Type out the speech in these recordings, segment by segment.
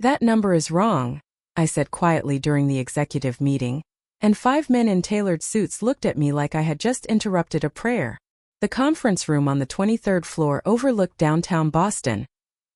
That number is wrong, I said quietly during the executive meeting, and 5 men in tailored suits looked at me like I had just interrupted a prayer. The conference room on the 23rd floor overlooked downtown Boston.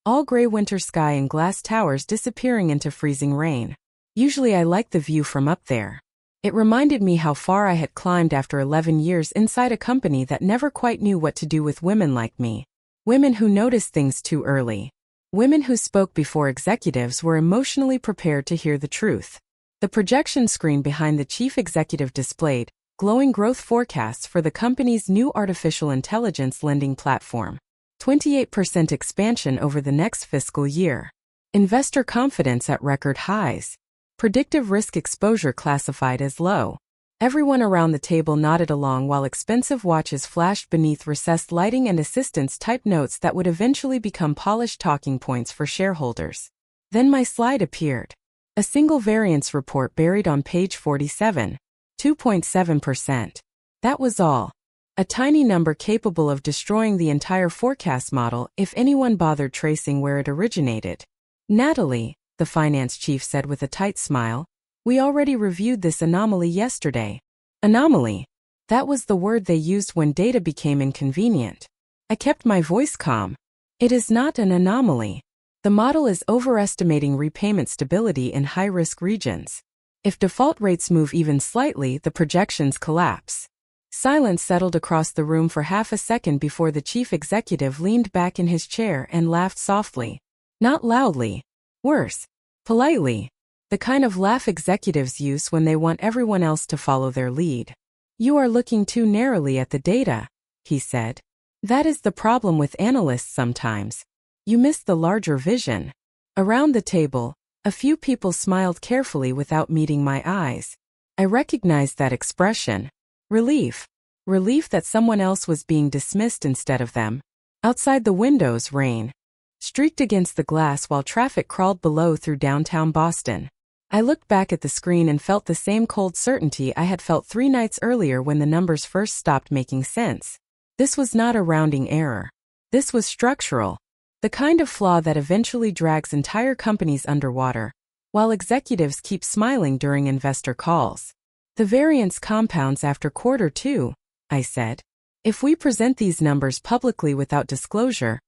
All gray winter sky and glass towers disappearing into freezing rain. Usually I liked the view from up there. It reminded me how far I had climbed after 11 years inside a company that never quite knew what to do with women like me. Women who noticed things too early. Women who spoke before executives were emotionally prepared to hear the truth. The projection screen behind the chief executive displayed glowing growth forecasts for the company's new artificial intelligence lending platform. 28% expansion over the next fiscal year. Investor confidence at record highs. Predictive risk exposure classified as low. Everyone around the table nodded along while expensive watches flashed beneath recessed lighting and assistants typed notes that would eventually become polished talking points for shareholders. Then my slide appeared. A single variance report buried on page 47. 2.7%. That was all. A tiny number capable of destroying the entire forecast model if anyone bothered tracing where it originated. Natalie, the finance chief said with a tight smile, we already reviewed this anomaly yesterday. Anomaly. That was the word they used when data became inconvenient. I kept my voice calm. It is not an anomaly. The model is overestimating repayment stability in high-risk regions. If default rates move even slightly, the projections collapse. Silence settled across the room for half a second before the chief executive leaned back in his chair and laughed softly. Not loudly. Worse. Politely. The kind of laugh executives use when they want everyone else to follow their lead. You are looking too narrowly at the data, he said. That is the problem with analysts sometimes. You miss the larger vision. Around the table, a few people smiled carefully without meeting my eyes. I recognized that expression. Relief. Relief that someone else was being dismissed instead of them. Outside the windows, rain streaked against the glass while traffic crawled below through downtown Boston. I looked back at the screen and felt the same cold certainty I had felt 3 nights earlier when the numbers first stopped making sense. This was not a rounding error. This was structural. The kind of flaw that eventually drags entire companies underwater, while executives keep smiling during investor calls. The variance compounds after quarter 2, I said. If we present these numbers publicly without disclosure,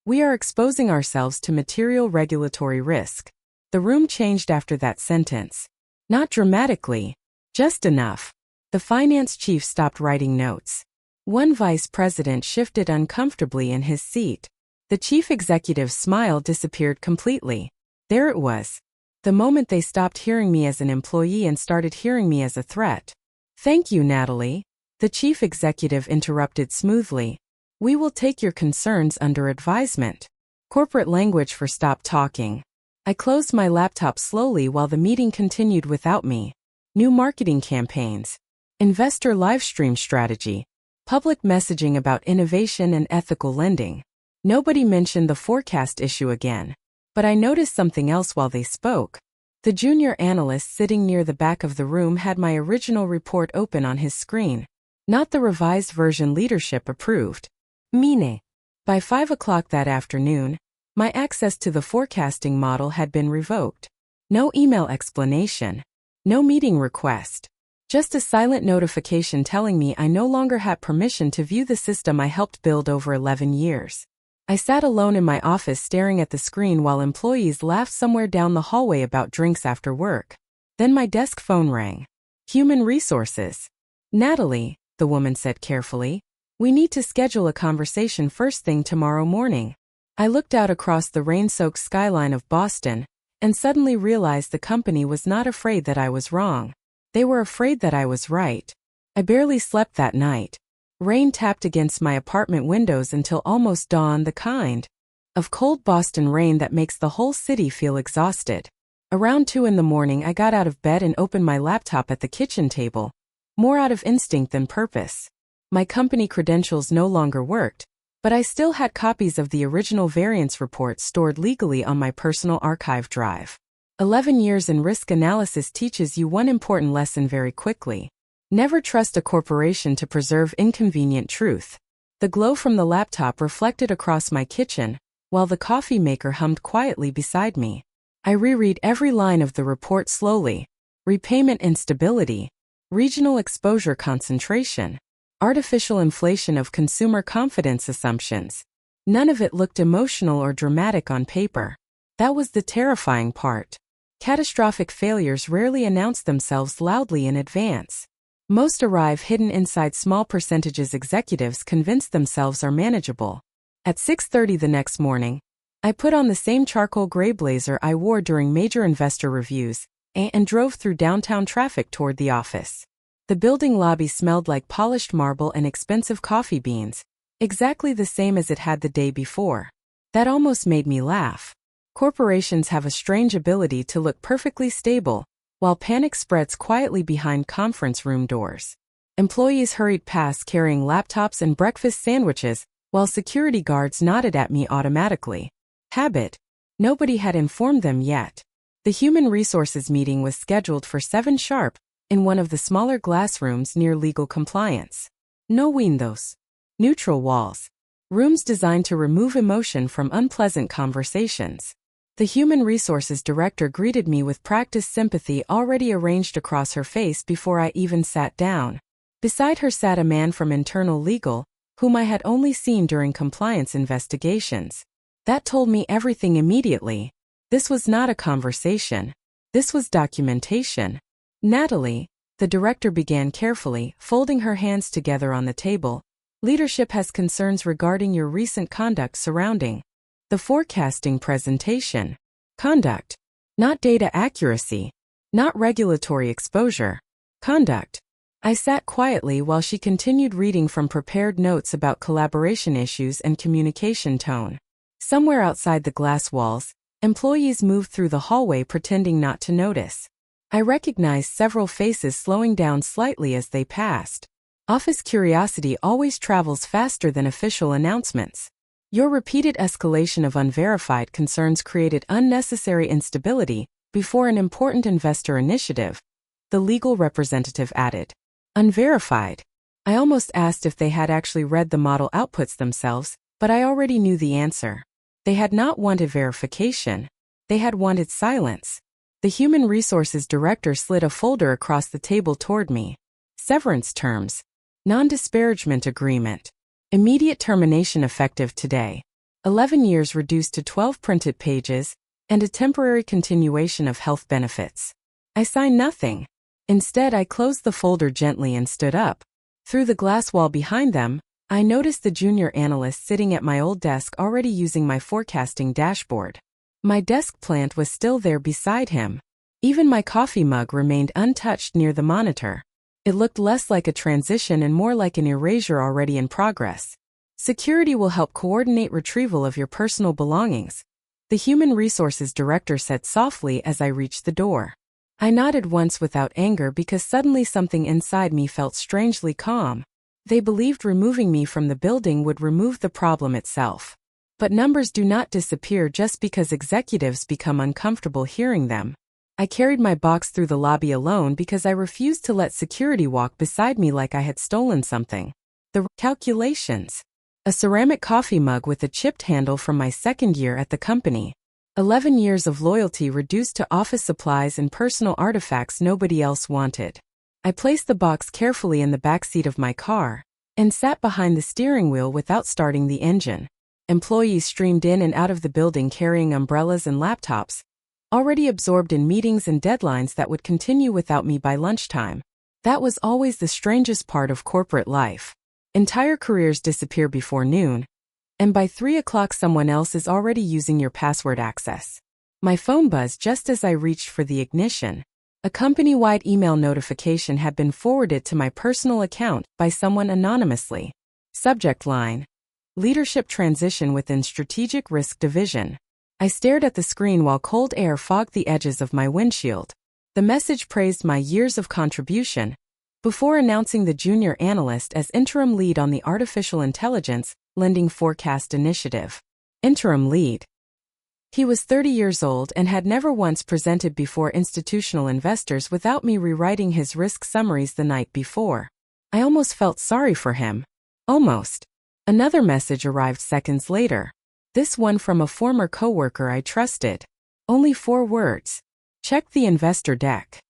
we are exposing ourselves to material regulatory risk. The room changed after that sentence. Not dramatically, just enough. The finance chief stopped writing notes. One vice president shifted uncomfortably in his seat. The chief executive's smile disappeared completely. There it was. The moment they stopped hearing me as an employee and started hearing me as a threat. Thank you, Natalie. The chief executive interrupted smoothly. We will take your concerns under advisement. Corporate language for stop talking. I closed my laptop slowly while the meeting continued without me. New marketing campaigns. Investor livestream strategy. Public messaging about innovation and ethical lending. Nobody mentioned the forecast issue again. But I noticed something else while they spoke. The junior analyst sitting near the back of the room had my original report open on his screen. Not the revised version leadership approved. Meaning, by 5 o'clock that afternoon, my access to the forecasting model had been revoked. No email explanation. No meeting request. Just a silent notification telling me I no longer had permission to view the system I helped build over 11 years. I sat alone in my office staring at the screen while employees laughed somewhere down the hallway about drinks after work. Then my desk phone rang. Human resources. Natalie, the woman said carefully. We need to schedule a conversation first thing tomorrow morning. I looked out across the rain-soaked skyline of Boston and suddenly realized the company was not afraid that I was wrong. They were afraid that I was right. I barely slept that night. Rain tapped against my apartment windows until almost dawn, the kind of cold Boston rain that makes the whole city feel exhausted. Around 2 in the morning I got out of bed and opened my laptop at the kitchen table, more out of instinct than purpose. My company credentials no longer worked, but I still had copies of the original variance report stored legally on my personal archive drive. 11 years in risk analysis teaches you one important lesson very quickly. Never trust a corporation to preserve inconvenient truth. The glow from the laptop reflected across my kitchen, while the coffee maker hummed quietly beside me. I reread every line of the report slowly. Repayment instability, regional exposure concentration, artificial inflation of consumer confidence assumptions. None of it looked emotional or dramatic on paper. That was the terrifying part. Catastrophic failures rarely announce themselves loudly in advance. Most arrive hidden inside small percentages executives convince themselves are manageable. At 6:30 the next morning, I put on the same charcoal gray blazer I wore during major investor reviews and drove through downtown traffic toward the office. The building lobby smelled like polished marble and expensive coffee beans, exactly the same as it had the day before. That almost made me laugh. Corporations have a strange ability to look perfectly stable, while panic spreads quietly behind conference room doors. Employees hurried past carrying laptops and breakfast sandwiches, while security guards nodded at me automatically. Habit. Nobody had informed them yet. The human resources meeting was scheduled for 7 sharp, in one of the smaller glass rooms near legal compliance. No windows. Neutral walls. Rooms designed to remove emotion from unpleasant conversations. The human resources director greeted me with practiced sympathy already arranged across her face before I even sat down. Beside her sat a man from internal legal, whom I had only seen during compliance investigations. That told me everything immediately. This was not a conversation. This was documentation. Natalie, the director began carefully, folding her hands together on the table. Leadership has concerns regarding your recent conduct surrounding the forecasting presentation. Conduct. Not data accuracy. Not regulatory exposure. Conduct. I sat quietly while she continued reading from prepared notes about collaboration issues and communication tone. Somewhere outside the glass walls, employees moved through the hallway pretending not to notice. I recognized several faces slowing down slightly as they passed. Office curiosity always travels faster than official announcements. Your repeated escalation of unverified concerns created unnecessary instability before an important investor initiative, the legal representative added. Unverified. I almost asked if they had actually read the model outputs themselves, but I already knew the answer. They had not wanted verification. They had wanted silence. The human resources director slid a folder across the table toward me. Severance terms. Non-disparagement agreement. Immediate termination effective today. 11 years reduced to 12 printed pages, and a temporary continuation of health benefits. I signed nothing. Instead, I closed the folder gently and stood up. Through the glass wall behind them, I noticed the junior analyst sitting at my old desk already using my forecasting dashboard. My desk plant was still there beside him. Even my coffee mug remained untouched near the monitor. It looked less like a transition and more like an erasure already in progress. Security will help coordinate retrieval of your personal belongings, the human resources director said softly as I reached the door. I nodded once without anger because suddenly something inside me felt strangely calm. They believed removing me from the building would remove the problem itself. But numbers do not disappear just because executives become uncomfortable hearing them. I carried my box through the lobby alone because I refused to let security walk beside me like I had stolen something. The calculations. A ceramic coffee mug with a chipped handle from my second year at the company. 11 years of loyalty reduced to office supplies and personal artifacts nobody else wanted. I placed the box carefully in the backseat of my car and sat behind the steering wheel without starting the engine. Employees streamed in and out of the building carrying umbrellas and laptops, already absorbed in meetings and deadlines that would continue without me by lunchtime. That was always the strangest part of corporate life. Entire careers disappear before noon, and by 3 o'clock someone else is already using your password access. My phone buzzed just as I reached for the ignition. A company-wide email notification had been forwarded to my personal account by someone anonymously. Subject line: Leadership transition within Strategic Risk Division. I stared at the screen while cold air fogged the edges of my windshield. The message praised my years of contribution, before announcing the junior analyst as interim lead on the Artificial Intelligence Lending Forecast Initiative. Interim lead. He was 30 years old and had never once presented before institutional investors without me rewriting his risk summaries the night before. I almost felt sorry for him. Almost. Another message arrived seconds later. This one from a former coworker I trusted. Only 4 words. Check the investor deck.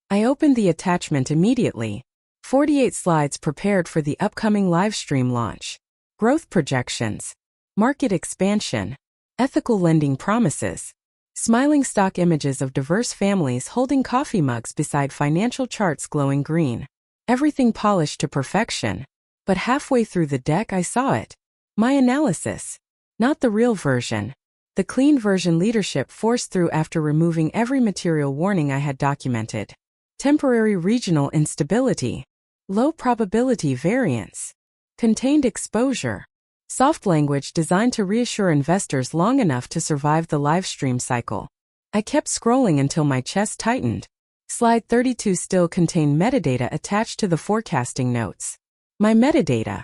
I opened the attachment immediately. 48 slides prepared for the upcoming Livestream launch. Growth projections. Market expansion. Ethical lending promises. Smiling stock images of diverse families holding coffee mugs beside financial charts glowing green. Everything polished to perfection. But halfway through the deck I saw it. My analysis. Not the real version. The clean version leadership forced through after removing every material warning I had documented. Temporary regional instability. Low probability variance. Contained exposure. Soft language designed to reassure investors long enough to survive the Livestream cycle. I kept scrolling until my chest tightened. Slide 32 still contained metadata attached to the forecasting notes. My metadata.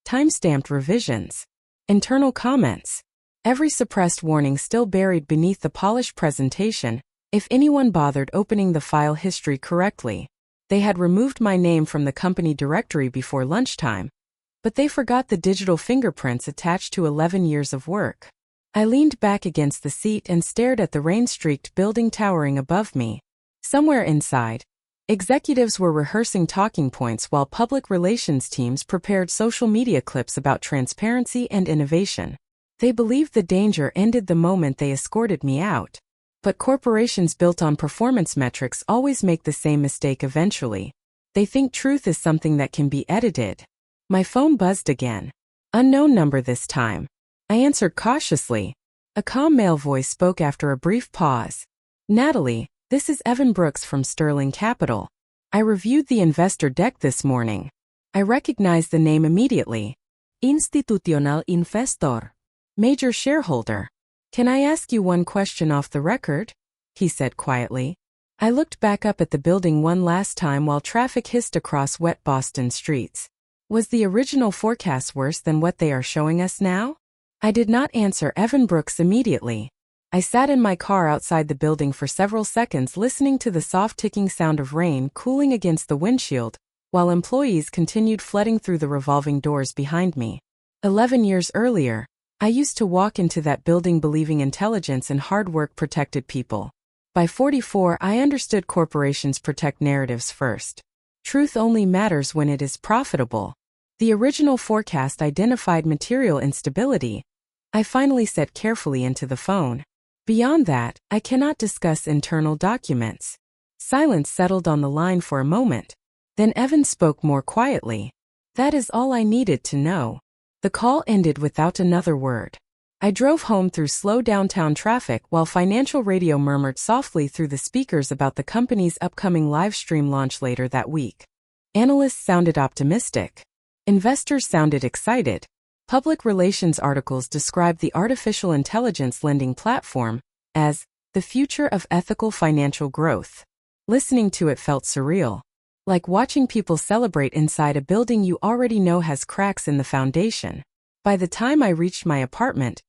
Timestamped revisions. Internal comments. Every suppressed warning still buried beneath the polished presentation, if anyone bothered opening the file history correctly. They had removed my name from the company directory before lunchtime, but they forgot the digital fingerprints attached to 11 years of work. I leaned back against the seat and stared at the rain-streaked building towering above me. Somewhere inside, executives were rehearsing talking points while public relations teams prepared social media clips about transparency and innovation. They believed the danger ended the moment they escorted me out. But corporations built on performance metrics always make the same mistake eventually. They think truth is something that can be edited. My phone buzzed again. Unknown number this time. I answered cautiously. A calm male voice spoke after a brief pause. Natalie, this is Evan Brooks from Sterling Capital. I reviewed the investor deck this morning. I recognized the name immediately. Institutional investor. Major shareholder. Can I ask you one question off the record? He said quietly. I looked back up at the building one last time while traffic hissed across wet Boston streets. Was the original forecast worse than what they are showing us now? I did not answer Evan Brooks immediately. I sat in my car outside the building for several seconds listening to the soft ticking sound of rain cooling against the windshield, while employees continued flooding through the revolving doors behind me. 11 years earlier, I used to walk into that building believing intelligence and hard work protected people. By 44, I understood corporations protect narratives first. Truth only matters when it is profitable. The original forecast identified material instability. I finally said carefully into the phone. Beyond that, I cannot discuss internal documents. Silence settled on the line for a moment. Then Evan spoke more quietly. That is all I needed to know. The call ended without another word. I drove home through slow downtown traffic while financial radio murmured softly through the speakers about the company's upcoming Livestream launch later that week. Analysts sounded optimistic. Investors sounded excited. Public relations articles described the artificial intelligence lending platform as the future of ethical financial growth. Listening to it felt surreal. Like watching people celebrate inside a building you already know has cracks in the foundation. By the time I reached my apartment,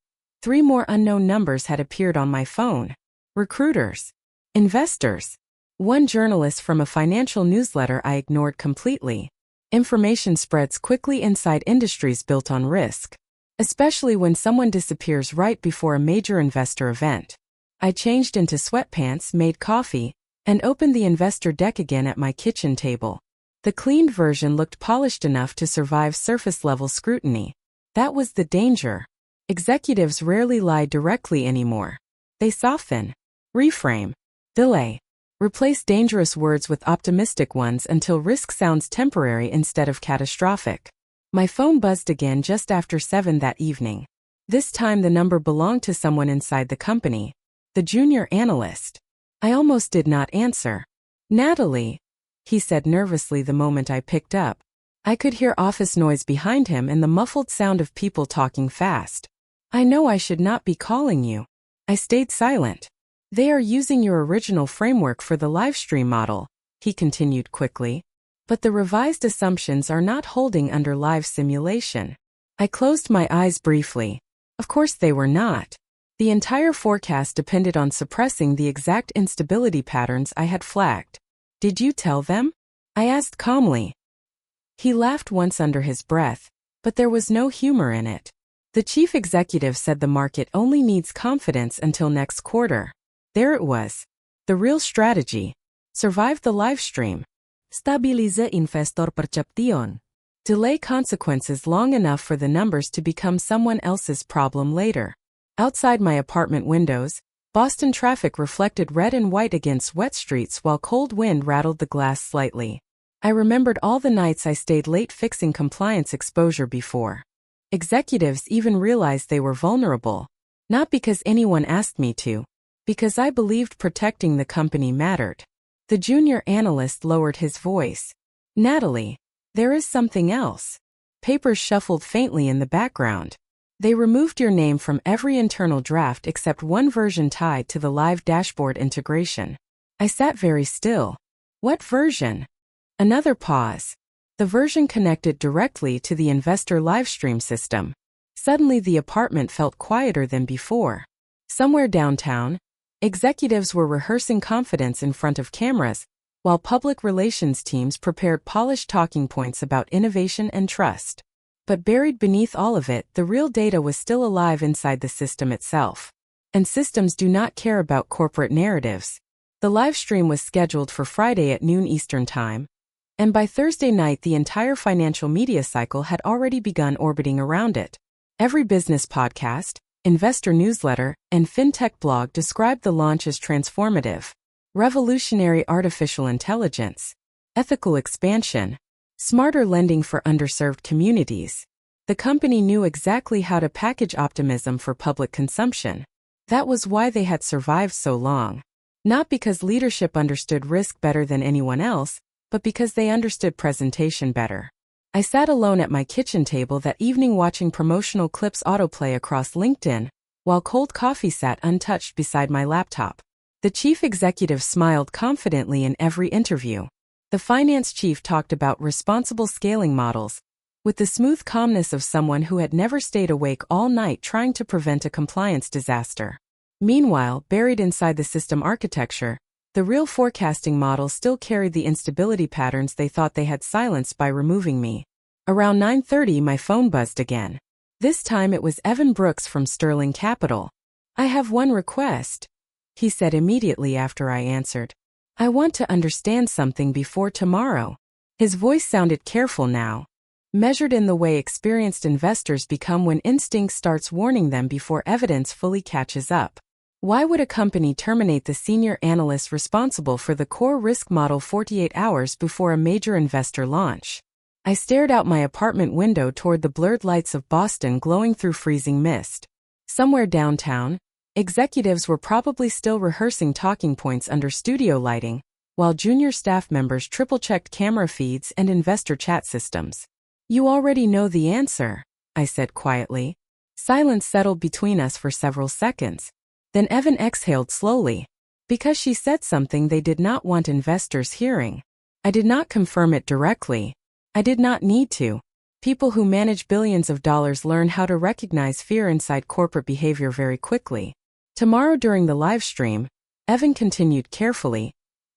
3 more unknown numbers had appeared on my phone. Recruiters. Investors. One journalist from a financial newsletter I ignored completely. Information spreads quickly inside industries built on risk, especially when someone disappears right before a major investor event. I changed into sweatpants, made coffee, and opened the investor deck again at my kitchen table. The cleaned version looked polished enough to survive surface-level scrutiny. That was the danger. Executives rarely lie directly anymore. They soften, reframe, delay, replace dangerous words with optimistic ones until risk sounds temporary instead of catastrophic. My phone buzzed again just after 7 that evening. This time the number belonged to someone inside the company, the junior analyst. I almost did not answer. Natalie, he said nervously the moment I picked up. I could hear office noise behind him and the muffled sound of people talking fast. I know I should not be calling you. I stayed silent. They are using your original framework for the Livestream model, he continued quickly. But the revised assumptions are not holding under live simulation. I closed my eyes briefly. Of course they were not. The entire forecast depended on suppressing the exact instability patterns I had flagged. Did you tell them? I asked calmly. He laughed once under his breath, but there was no humor in it. The chief executive said the market only needs confidence until next quarter. There it was. The real strategy. Survive the live stream. Stabilize investor perception. Delay consequences long enough for the numbers to become someone else's problem later. Outside my apartment windows, Boston traffic reflected red and white against wet streets while cold wind rattled the glass slightly. I remembered all the nights I stayed late fixing compliance exposure before. Executives even realized they were vulnerable. Not because anyone asked me to, because I believed protecting the company mattered. The junior analyst lowered his voice. Natalie, there is something else. Papers shuffled faintly in the background. They removed your name from every internal draft except one version tied to the live dashboard integration. I sat very still. What version? Another pause. The version connected directly to the investor livestream system. Suddenly the apartment felt quieter than before. Somewhere downtown, executives were rehearsing confidence in front of cameras, while public relations teams prepared polished talking points about innovation and trust. But buried beneath all of it, the real data was still alive inside the system itself. And systems do not care about corporate narratives. The live stream was scheduled for Friday at noon Eastern Time, and by Thursday night the entire financial media cycle had already begun orbiting around it. Every business podcast, investor newsletter, and fintech blog described the launch as transformative, revolutionary artificial intelligence, ethical expansion, smarter lending for underserved communities. The company knew exactly how to package optimism for public consumption. That was why they had survived so long. Not because leadership understood risk better than anyone else, but because they understood presentation better. I sat alone at my kitchen table that evening watching promotional clips autoplay across LinkedIn, while cold coffee sat untouched beside my laptop. The chief executive smiled confidently in every interview. The finance chief talked about responsible scaling models, with the smooth calmness of someone who had never stayed awake all night trying to prevent a compliance disaster. Meanwhile, buried inside the system architecture, the real forecasting model still carried the instability patterns they thought they had silenced by removing me. Around 9:30 my phone buzzed again. This time it was Evan Brooks from Sterling Capital. "I have one request," he said immediately after I answered. "I want to understand something before tomorrow." His voice sounded careful now, measured in the way experienced investors become when instinct starts warning them before evidence fully catches up. Why would a company terminate the senior analyst responsible for the core risk model 48 hours before a major investor launch? I stared out my apartment window toward the blurred lights of Boston glowing through freezing mist. Somewhere downtown, executives were probably still rehearsing talking points under studio lighting, while junior staff members triple-checked camera feeds and investor chat systems. "You already know the answer," I said quietly. Silence settled between us for several seconds. Then Evan exhaled slowly. Because she said something they did not want investors hearing. I did not confirm it directly. I did not need to. People who manage billions of dollars learn how to recognize fear inside corporate behavior very quickly. "Tomorrow during the live stream," Evan continued carefully,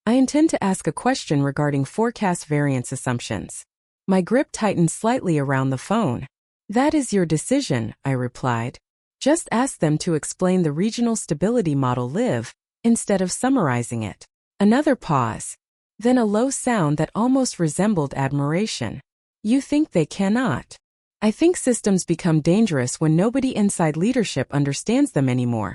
"I intend to ask a question regarding forecast variance assumptions." My grip tightened slightly around the phone. "That is your decision," I replied. "Just ask them to explain the regional stability model live, instead of summarizing it." Another pause. Then a low sound that almost resembled admiration. "You think they cannot?" "I think systems become dangerous when nobody inside leadership understands them anymore,"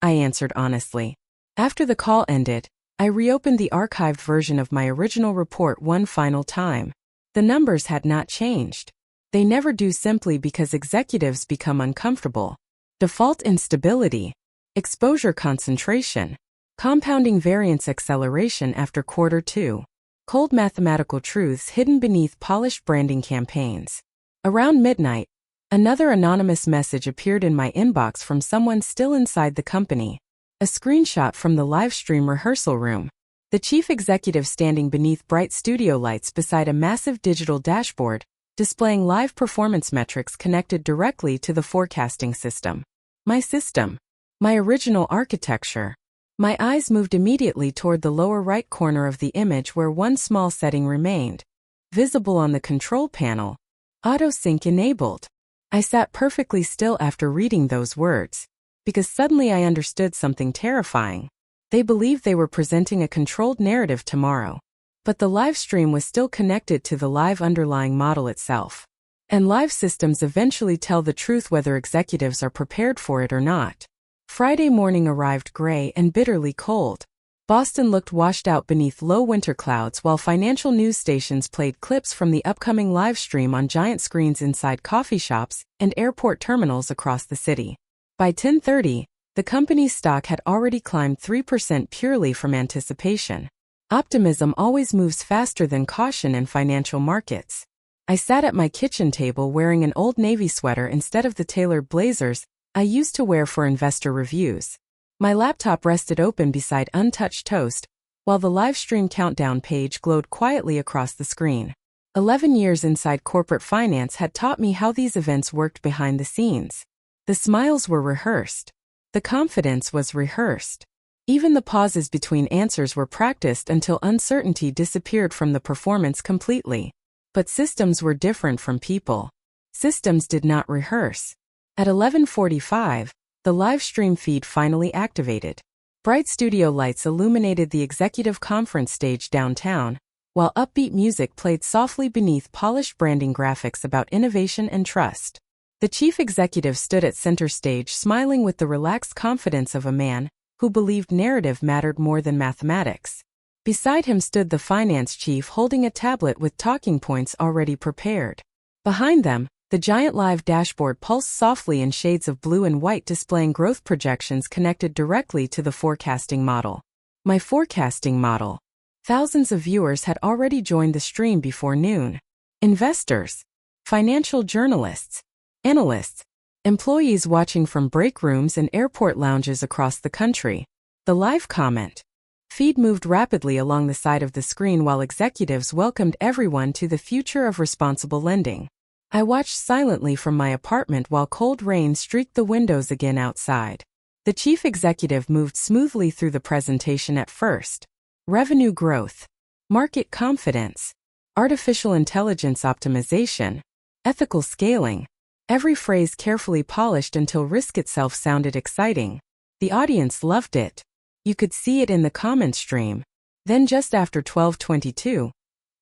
I answered honestly. After the call ended, I reopened the archived version of my original report one final time. The numbers had not changed. They never do simply because executives become uncomfortable. Default instability, exposure concentration, compounding variance acceleration after quarter two. Cold mathematical truths hidden beneath polished branding campaigns. Around midnight, another anonymous message appeared in my inbox from someone still inside the company. A screenshot from the live stream rehearsal room. The chief executive standing beneath bright studio lights beside a massive digital dashboard, displaying live performance metrics connected directly to the forecasting system. My system. My original architecture. My eyes moved immediately toward the lower right corner of the image where one small setting remained. Visible on the control panel. Auto-sync enabled. I sat perfectly still after reading those words, because suddenly I understood something terrifying. They believed they were presenting a controlled narrative tomorrow. But the live stream was still connected to the live underlying model itself. And live systems eventually tell the truth whether executives are prepared for it or not. Friday morning arrived gray and bitterly cold. Boston looked washed out beneath low winter clouds while financial news stations played clips from the upcoming live stream on giant screens inside coffee shops and airport terminals across the city. By 10:30, the company's stock had already climbed 3% purely from anticipation. Optimism always moves faster than caution in financial markets. I sat at my kitchen table wearing an Old Navy sweater instead of the tailored blazers I used to wear for investor reviews. My laptop rested open beside untouched toast, while the live stream countdown page glowed quietly across the screen. 11 years inside corporate finance had taught me how these events worked behind the scenes. The smiles were rehearsed. The confidence was rehearsed. Even the pauses between answers were practiced until uncertainty disappeared from the performance completely. But systems were different from people. Systems did not rehearse. At 11:45, the live stream feed finally activated. Bright studio lights illuminated the executive conference stage downtown, while upbeat music played softly beneath polished branding graphics about innovation and trust. The chief executive stood at center stage smiling with the relaxed confidence of a man who believed narrative mattered more than mathematics. Beside him stood the finance chief holding a tablet with talking points already prepared. Behind them, the giant live dashboard pulsed softly in shades of blue and white displaying growth projections connected directly to the forecasting model. My forecasting model. Thousands of viewers had already joined the stream before noon. Investors, financial journalists, analysts, employees watching from break rooms and airport lounges across the country. The live comment feed moved rapidly along the side of the screen while executives welcomed everyone to the future of responsible lending. I watched silently from my apartment while cold rain streaked the windows again outside. The chief executive moved smoothly through the presentation at first. Revenue growth, market confidence, artificial intelligence optimization, ethical scaling. Every phrase carefully polished until risk itself sounded exciting. The audience loved it. You could see it in the comment stream. Then just after 12:22,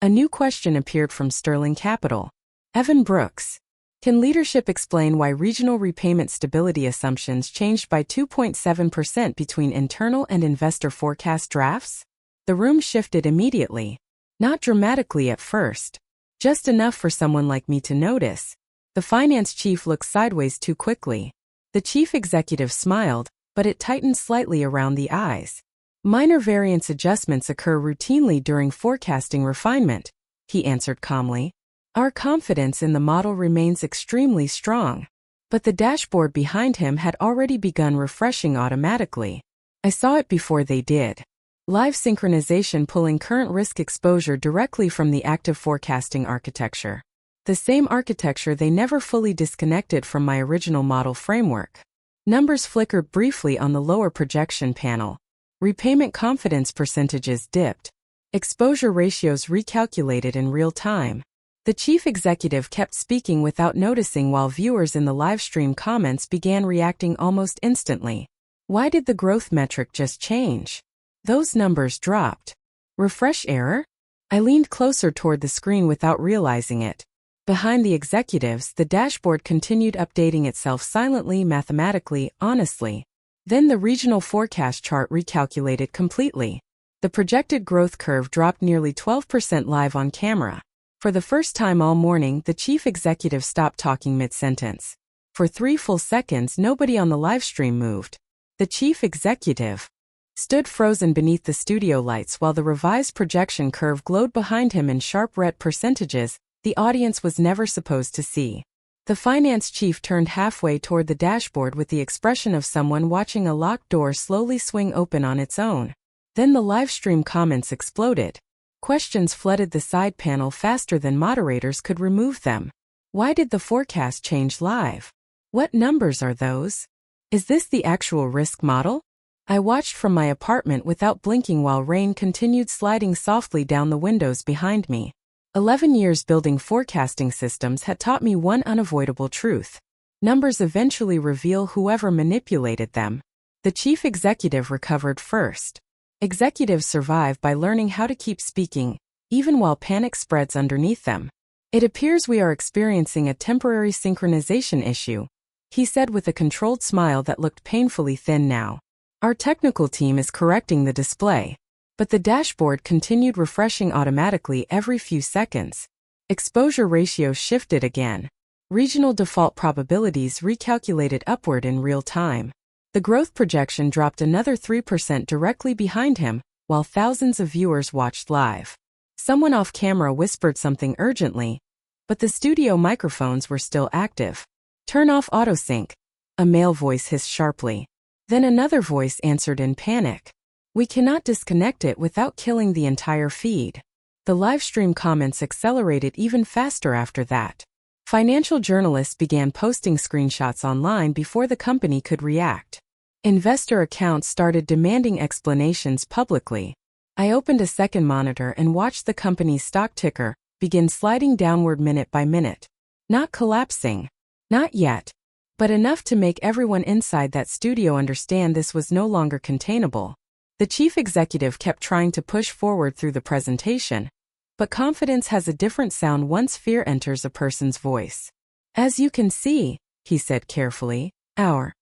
a new question appeared from Sterling Capital. Evan Brooks. Can leadership explain why regional repayment stability assumptions changed by 2.7% between internal and investor forecast drafts? The room shifted immediately. Not dramatically at first. Just enough for someone like me to notice. The finance chief looked sideways too quickly. The chief executive smiled, but it tightened slightly around the eyes. Minor variance adjustments occur routinely during forecasting refinement, he answered calmly. Our confidence in the model remains extremely strong. But the dashboard behind him had already begun refreshing automatically. I saw it before they did. Live synchronization pulling current risk exposure directly from the active forecasting architecture. The same architecture they never fully disconnected from my original model framework. Numbers flickered briefly on the lower projection panel. Repayment confidence percentages dipped. Exposure ratios recalculated in real time. The chief executive kept speaking without noticing while viewers in the livestream comments began reacting almost instantly. Why did the growth metric just change? Those numbers dropped. Refresh error? I leaned closer toward the screen without realizing it. Behind the executives, the dashboard continued updating itself silently, mathematically, honestly. Then the regional forecast chart recalculated completely. The projected growth curve dropped nearly 12% live on camera. For the first time all morning, the chief executive stopped talking mid-sentence. For 3 full seconds, nobody on the livestream moved. The chief executive stood frozen beneath the studio lights while the revised projection curve glowed behind him in sharp red percentages the audience was never supposed to see. The finance chief turned halfway toward the dashboard with the expression of someone watching a locked door slowly swing open on its own. Then the livestream comments exploded. Questions flooded the side panel faster than moderators could remove them. Why did the forecast change live? What numbers are those? Is this the actual risk model? I watched from my apartment without blinking while rain continued sliding softly down the windows behind me. 11 years building forecasting systems had taught me one unavoidable truth. Numbers eventually reveal whoever manipulated them. The chief executive recovered first. Executives survive by learning how to keep speaking, even while panic spreads underneath them. It appears we are experiencing a temporary synchronization issue, he said with a controlled smile that looked painfully thin now. Our technical team is correcting the display, but the dashboard continued refreshing automatically every few seconds. Exposure ratios shifted again. Regional default probabilities recalculated upward in real time. The growth projection dropped another 3% directly behind him, while thousands of viewers watched live. Someone off camera whispered something urgently, but the studio microphones were still active. Turn off autosync, a male voice hissed sharply. Then another voice answered in panic. We cannot disconnect it without killing the entire feed. The livestream comments accelerated even faster after that. Financial journalists began posting screenshots online before the company could react. Investor accounts started demanding explanations publicly. I opened a second monitor and watched the company's stock ticker begin sliding downward minute by minute. Not collapsing. Not yet. But enough to make everyone inside that studio understand this was no longer containable. The chief executive kept trying to push forward through the presentation, but confidence has a different sound once fear enters a person's voice. As you can see, he said carefully, our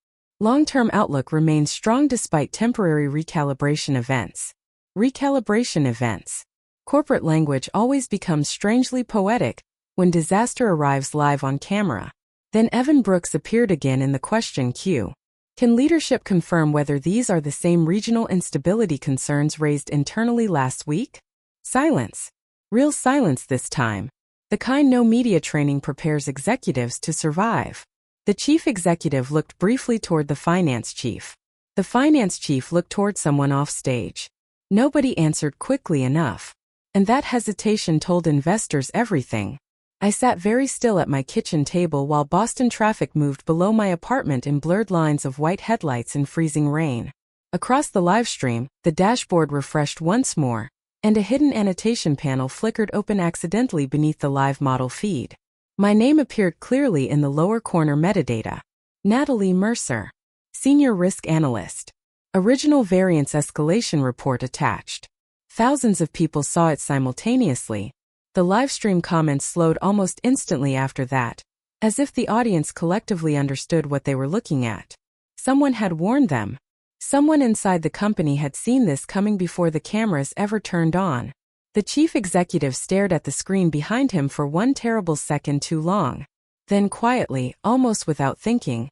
long-term outlook remains strong despite temporary recalibration events. Recalibration events. Corporate language always becomes strangely poetic when disaster arrives live on camera. Then Evan Brooks appeared again in the question queue. Can leadership confirm whether these are the same regional instability concerns raised internally last week? Silence. Real silence this time. The kind no media training prepares executives to survive. The chief executive looked briefly toward the finance chief. The finance chief looked toward someone off stage. Nobody answered quickly enough. And that hesitation told investors everything. I sat very still at my kitchen table while Boston traffic moved below my apartment in blurred lines of white headlights in freezing rain. Across the livestream, the dashboard refreshed once more, and a hidden annotation panel flickered open accidentally beneath the live model feed. My name appeared clearly in the lower corner metadata. Natalie Mercer. Senior Risk Analyst. Original variance escalation report attached. Thousands of people saw it simultaneously. The livestream comments slowed almost instantly after that, as if the audience collectively understood what they were looking at. Someone had warned them. Someone inside the company had seen this coming before the cameras ever turned on. The chief executive stared at the screen behind him for one terrible second too long. Then quietly, almost without thinking,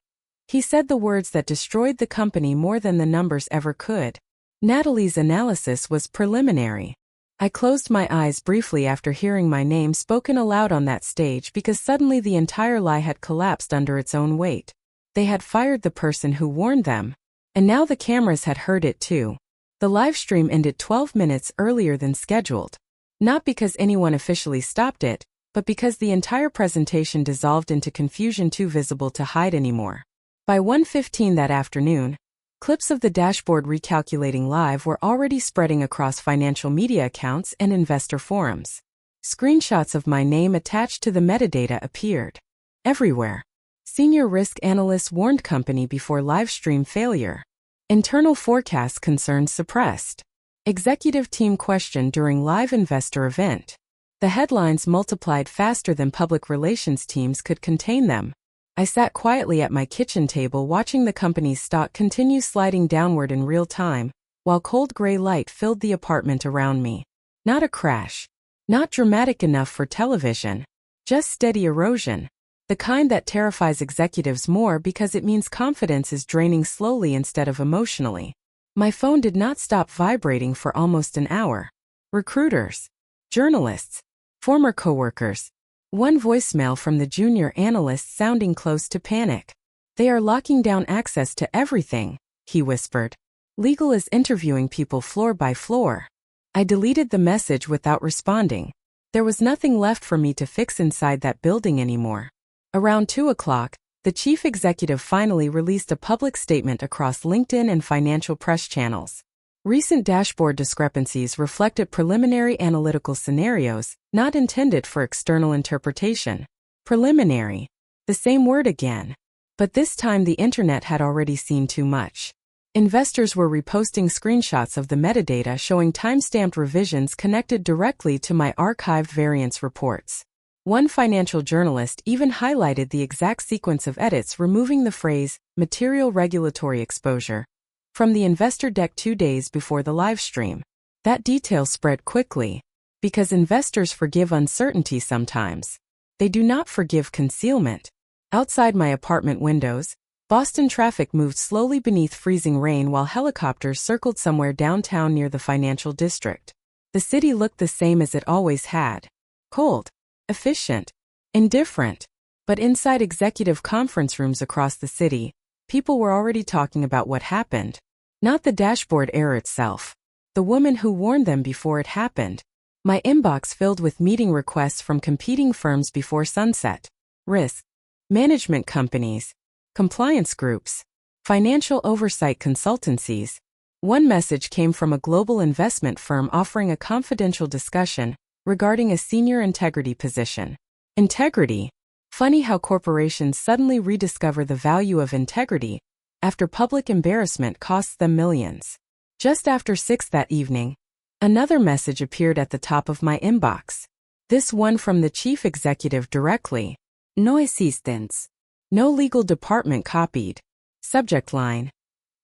he said the words that destroyed the company more than the numbers ever could. Natalie's analysis was preliminary. I closed my eyes briefly after hearing my name spoken aloud on that stage because suddenly the entire lie had collapsed under its own weight. They had fired the person who warned them. And now the cameras had heard it too. The live stream ended 12 minutes earlier than scheduled. Not because anyone officially stopped it, but because the entire presentation dissolved into confusion too visible to hide anymore. By 1:15 that afternoon, clips of the dashboard recalculating live were already spreading across financial media accounts and investor forums. Screenshots of my name attached to the metadata appeared. Everywhere. Senior risk analysts warned company before live stream failure. Internal forecasts concerns suppressed. Executive team questioned during live investor event. The headlines multiplied faster than public relations teams could contain them. I sat quietly at my kitchen table watching the company's stock continue sliding downward in real time, while cold gray light filled the apartment around me. Not a crash. Not dramatic enough for television. Just steady erosion. The kind that terrifies executives more because it means confidence is draining slowly instead of emotionally. My phone did not stop vibrating for almost an hour. Recruiters. Journalists. Former coworkers. One voicemail from the junior analyst sounding close to panic. They are locking down access to everything, he whispered. Legal is interviewing people floor by floor. I deleted the message without responding. There was nothing left for me to fix inside that building anymore. Around 2 o'clock, the chief executive finally released a public statement across LinkedIn and financial press channels. Recent dashboard discrepancies reflected preliminary analytical scenarios, not intended for external interpretation. Preliminary. The same word again. But this time the internet had already seen too much. Investors were reposting screenshots of the metadata showing timestamped revisions connected directly to my archived variance reports. One financial journalist even highlighted the exact sequence of edits, removing the phrase, material regulatory exposure, from the investor deck 2 days before the live stream. That detail spread quickly, because investors forgive uncertainty sometimes. They do not forgive concealment. Outside my apartment windows, Boston traffic moved slowly beneath freezing rain while helicopters circled somewhere downtown near the financial district. The city looked the same as it always had. Cold, efficient, indifferent. But inside executive conference rooms across the city, people were already talking about what happened. Not the dashboard error itself. The woman who warned them before it happened. My inbox filled with meeting requests from competing firms before sunset. Risk management companies, compliance groups, financial oversight consultancies. One message came from a global investment firm offering a confidential discussion regarding a senior integrity position. Integrity. Funny how corporations suddenly rediscover the value of integrity after public embarrassment costs them millions. Just after 6 that evening, another message appeared at the top of my inbox. This one from the chief executive directly. No assistance. No legal department copied. Subject line.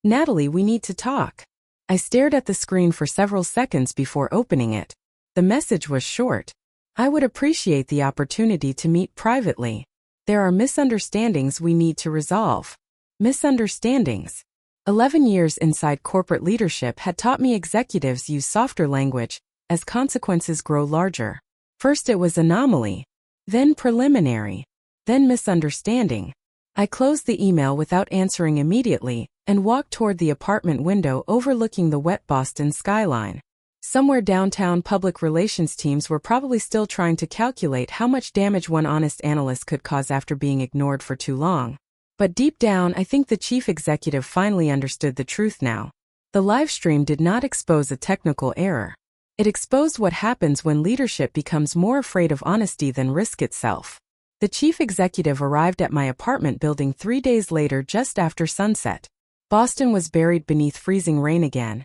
Natalie, we need to talk. I stared at the screen for several seconds before opening it. The message was short. I would appreciate the opportunity to meet privately. There are misunderstandings we need to resolve. Misunderstandings. 11 years inside corporate leadership had taught me executives use softer language as consequences grow larger. First it was anomaly, then preliminary, then misunderstanding. I closed the email without answering immediately and walked toward the apartment window overlooking the wet Boston skyline. Somewhere downtown, public relations teams were probably still trying to calculate how much damage one honest analyst could cause after being ignored for too long. But deep down, I think the chief executive finally understood the truth now. The live stream did not expose a technical error. It exposed what happens when leadership becomes more afraid of honesty than risk itself. The chief executive arrived at my apartment building 3 days later just after sunset. Boston was buried beneath freezing rain again,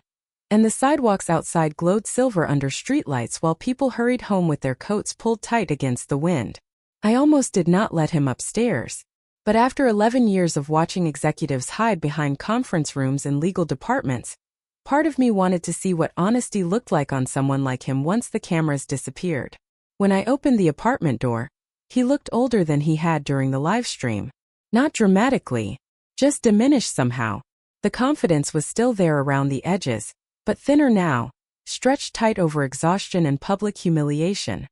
and the sidewalks outside glowed silver under streetlights while people hurried home with their coats pulled tight against the wind. I almost did not let him upstairs. But after 11 years of watching executives hide behind conference rooms and legal departments, part of me wanted to see what honesty looked like on someone like him once the cameras disappeared. When I opened the apartment door, he looked older than he had during the live stream. Not dramatically, just diminished somehow. The confidence was still there around the edges, but thinner now, stretched tight over exhaustion and public humiliation.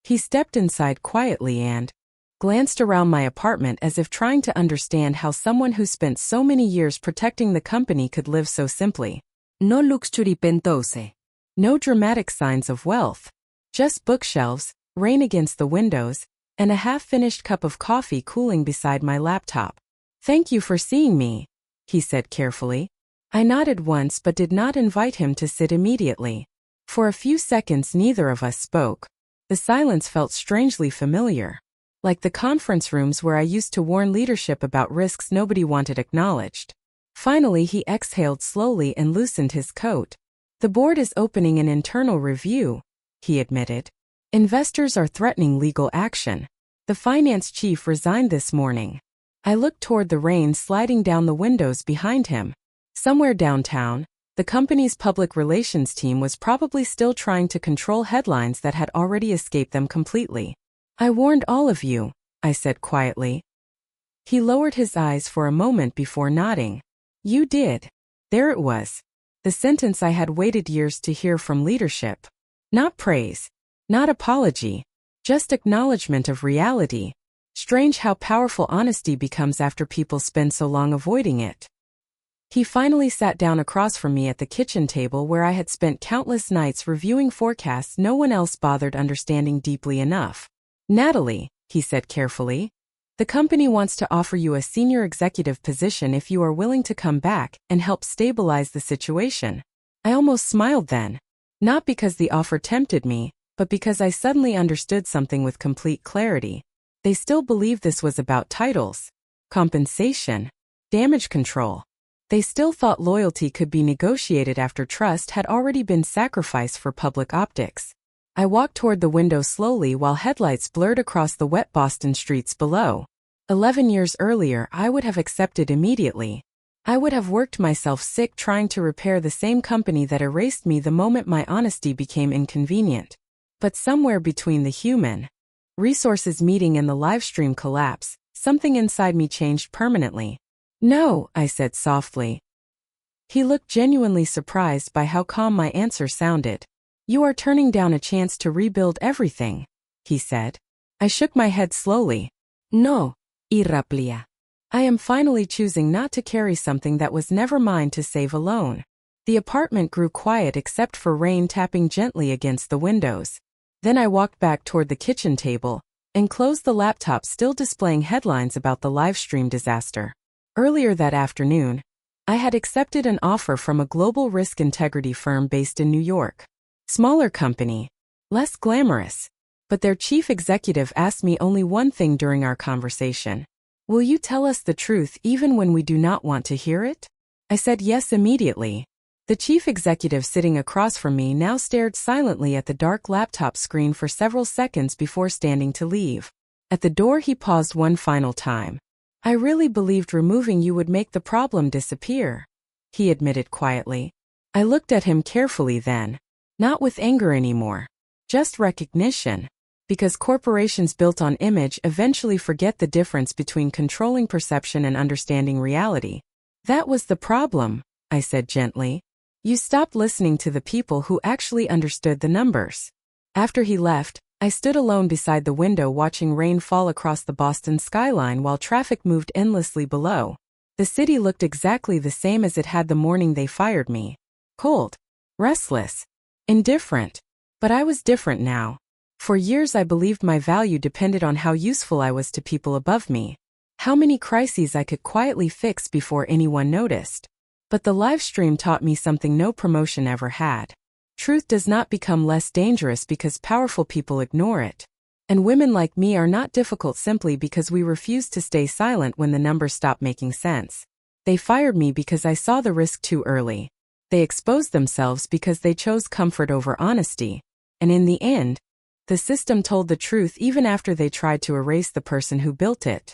He stepped inside quietly and glanced around my apartment as if trying to understand how someone who spent so many years protecting the company could live so simply. No luxury pentose. No dramatic signs of wealth. Just bookshelves, rain against the windows, and a half-finished cup of coffee cooling beside my laptop. "Thank you for seeing me," he said carefully. I nodded once but did not invite him to sit immediately. For a few seconds neither of us spoke. The silence felt strangely familiar. Like the conference rooms where I used to warn leadership about risks nobody wanted acknowledged. Finally he exhaled slowly and loosened his coat. "The board is opening an internal review," he admitted. "Investors are threatening legal action. The finance chief resigned this morning." I looked toward the rain sliding down the windows behind him. Somewhere downtown, the company's public relations team was probably still trying to control headlines that had already escaped them completely. "I warned all of you," I said quietly. He lowered his eyes for a moment before nodding. "You did." There it was. The sentence I had waited years to hear from leadership. Not praise. Not apology. Just acknowledgement of reality. Strange how powerful honesty becomes after people spend so long avoiding it. He finally sat down across from me at the kitchen table where I had spent countless nights reviewing forecasts no one else bothered understanding deeply enough. "Natalie," he said carefully, "the company wants to offer you a senior executive position if you are willing to come back and help stabilize the situation." I almost smiled then. Not because the offer tempted me, but because I suddenly understood something with complete clarity. They still believed this was about titles, compensation, damage control. They still thought loyalty could be negotiated after trust had already been sacrificed for public optics. I walked toward the window slowly while headlights blurred across the wet Boston streets below. 11 years earlier, I would have accepted immediately. I would have worked myself sick trying to repair the same company that erased me the moment my honesty became inconvenient. But somewhere between the human resources meeting and the Livestream collapse, something inside me changed permanently. "No," I said softly. He looked genuinely surprised by how calm my answer sounded. "You are turning down a chance to rebuild everything," he said. I shook my head slowly. "No, Iraplia. I am finally choosing not to carry something that was never mine to save alone." The apartment grew quiet except for rain tapping gently against the windows. Then I walked back toward the kitchen table and closed the laptop, still displaying headlines about the Livestream disaster. Earlier that afternoon, I had accepted an offer from a global risk integrity firm based in New York. Smaller company, less glamorous, but their chief executive asked me only one thing during our conversation. "Will you tell us the truth even when we do not want to hear it?" I said yes immediately. The chief executive sitting across from me now stared silently at the dark laptop screen for several seconds before standing to leave. At the door he paused one final time. "I really believed removing you would make the problem disappear," he admitted quietly. I looked at him carefully then. Not with anger anymore. Just recognition. Because corporations built on image eventually forget the difference between controlling perception and understanding reality. "That was the problem," I said gently. "You stopped listening to the people who actually understood the numbers." After he left, I stood alone beside the window watching rain fall across the Boston skyline while traffic moved endlessly below. The city looked exactly the same as it had the morning they fired me. Cold, restless, indifferent. But I was different now. For years I believed my value depended on how useful I was to people above me. How many crises I could quietly fix before anyone noticed. But the Livestream taught me something no promotion ever had. Truth does not become less dangerous because powerful people ignore it. And women like me are not difficult simply because we refuse to stay silent when the numbers stop making sense. They fired me because I saw the risk too early. They exposed themselves because they chose comfort over honesty. And in the end, the system told the truth even after they tried to erase the person who built it.